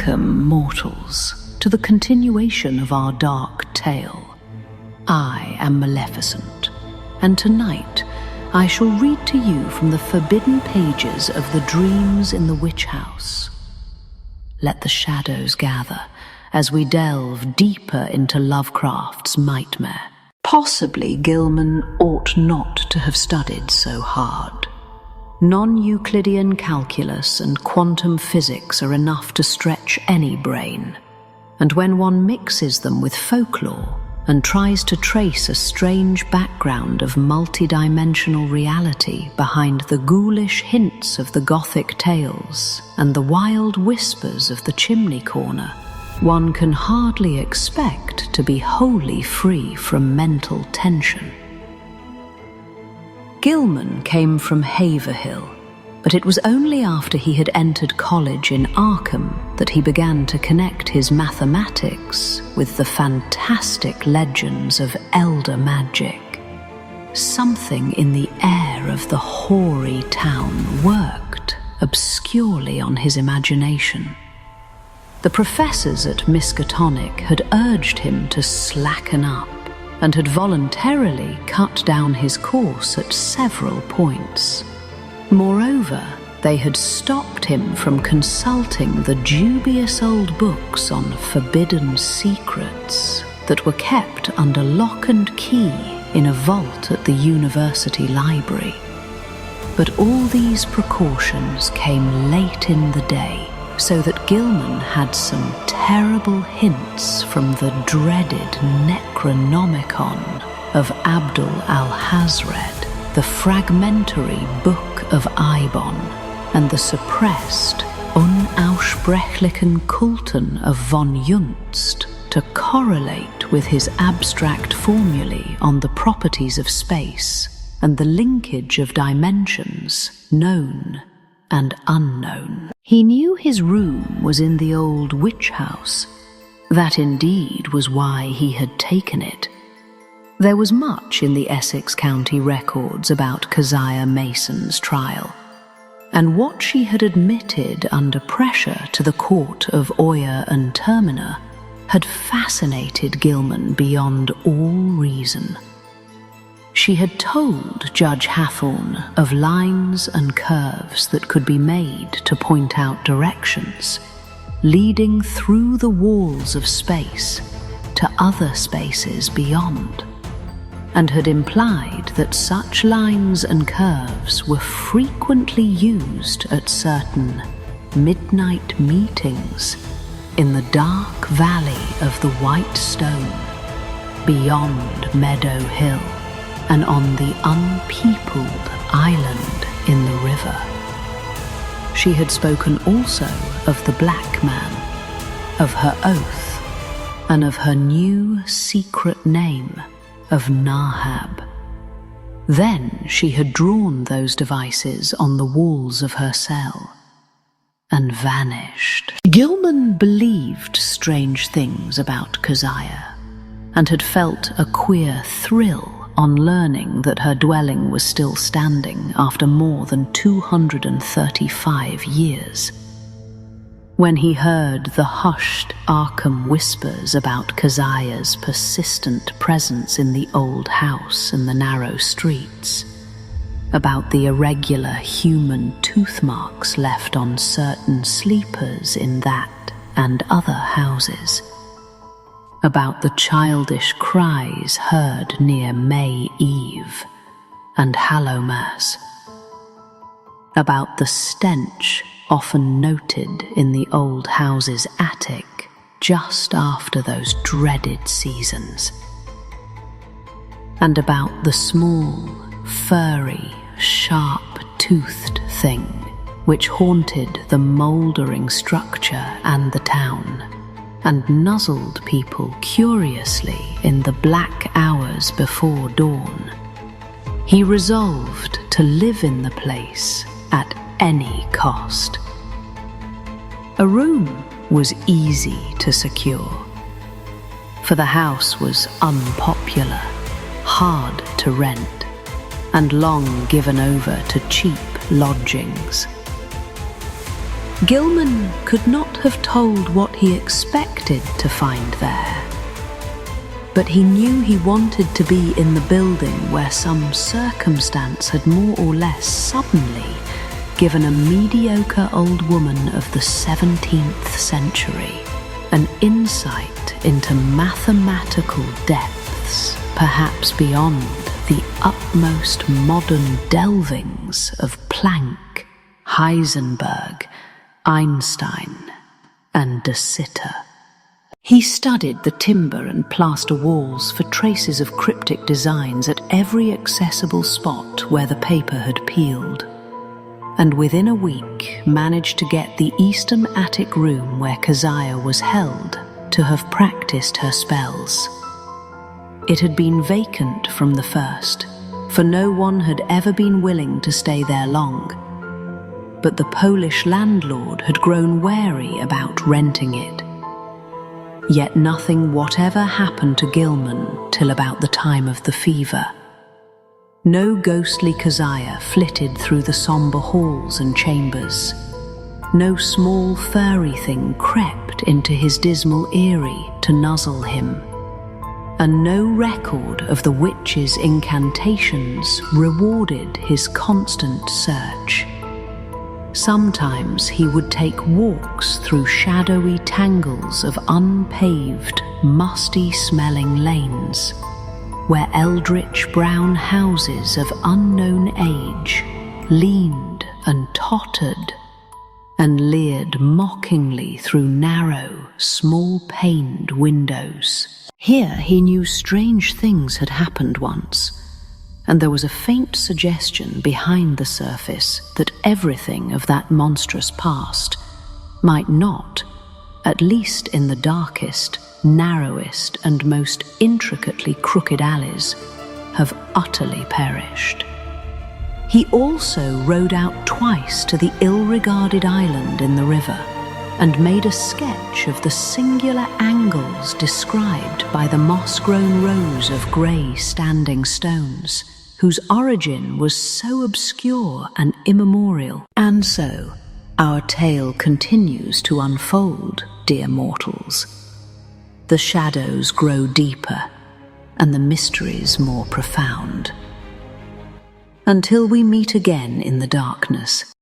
Welcome, mortals, to the continuation of our dark tale. I am Maleficent, and tonight I shall read to you from the forbidden pages of the dreams in the witch house. Let the shadows gather as we delve deeper into Lovecraft's nightmare. Possibly Gilman ought not to have studied so hard. Non-Euclidean calculus and quantum physics are enough to stretch any brain, and when one mixes them with folklore and tries to trace a strange background of multidimensional reality behind the ghoulish hints of the Gothic tales and the wild whispers of the chimney corner, one can hardly expect to be wholly free from mental tension. Gilman came from Haverhill, but it was only after he had entered college in Arkham that he began to connect his mathematics with the fantastic legends of elder magic. Something in the air of the hoary town worked obscurely on his imagination. The professors at Miskatonic had urged him to slacken up and had voluntarily cut down his course at several points. Moreover, they had stopped him from consulting the dubious old books on forbidden secrets that were kept under lock and key in a vault at the university library. But all these precautions came late in the day, so that Gilman had some terrible hints from the dreaded Necronomicon of Abdul al-Hazred, the fragmentary Book of Ibon, and the suppressed Unaussprechlichen Kulten of von Junst to correlate with his abstract formulae on the properties of space and the linkage of dimensions, known and unknown. He knew his room was in the old witch house. That indeed was why he had taken it. There was much in the Essex County records about Keziah Mason's trial, and what she had admitted under pressure to the court of Oyer and Terminer had fascinated Gilman beyond all reason. She had told Judge Hathorne of lines and curves that could be made to point out directions, leading through the walls of space to other spaces beyond, and had implied that such lines and curves were frequently used at certain midnight meetings in the dark valley of the White Stone, beyond Meadow Hill, and on the unpeopled island in the river. She had spoken also of the Black Man, of her oath, and of her new secret name of Nahab. Then she had drawn those devices on the walls of her cell and vanished. Gilman believed strange things about Keziah, and had felt a queer thrill on learning that her dwelling was still standing after more than 235 years. When he heard the hushed Arkham whispers about Keziah's persistent presence in the old house and the narrow streets, about the irregular human tooth marks left on certain sleepers in that and other houses, about the childish cries heard near May Eve and Hallowmass, about the stench often noted in the old house's attic just after those dreaded seasons, and about the small, furry, sharp-toothed thing which haunted the mouldering structure and the town, and nuzzled people curiously in the black hours before dawn. He resolved to live in the place at any cost. A room was easy to secure, for the house was unpopular, hard to rent, and long given over to cheap lodgings. Gilman could not have told what he expected to find there, but he knew he wanted to be in the building where some circumstance had more or less suddenly given a mediocre old woman of the 17th century an insight into mathematical depths, perhaps beyond the utmost modern delvings of Planck, Heisenberg, Einstein, and De Sitter. He studied the timber and plaster walls for traces of cryptic designs at every accessible spot where the paper had peeled, and within a week managed to get the eastern attic room where Keziah was held to have practiced her spells. It had been vacant from the first, for no one had ever been willing to stay there long, but the Polish landlord had grown wary about renting it. Yet nothing whatever happened to Gilman till about the time of the fever. No ghostly Keziah flitted through the somber halls and chambers. No small furry thing crept into his dismal eyrie to nuzzle him. And no record of the witch's incantations rewarded his constant search. Sometimes he would take walks through shadowy tangles of unpaved, musty-smelling lanes, where eldritch brown houses of unknown age leaned and tottered and leered mockingly through narrow, small-paned windows. Here he knew strange things had happened once, and there was a faint suggestion behind the surface that everything of that monstrous past might not, at least in the darkest, narrowest, and most intricately crooked alleys, have utterly perished. He also rowed out twice to the ill-regarded island in the river, and made a sketch of the singular angles described by the moss-grown rows of grey standing stones, whose origin was so obscure and immemorial. And so, our tale continues to unfold, dear mortals. The shadows grow deeper, and the mysteries more profound. Until we meet again in the darkness,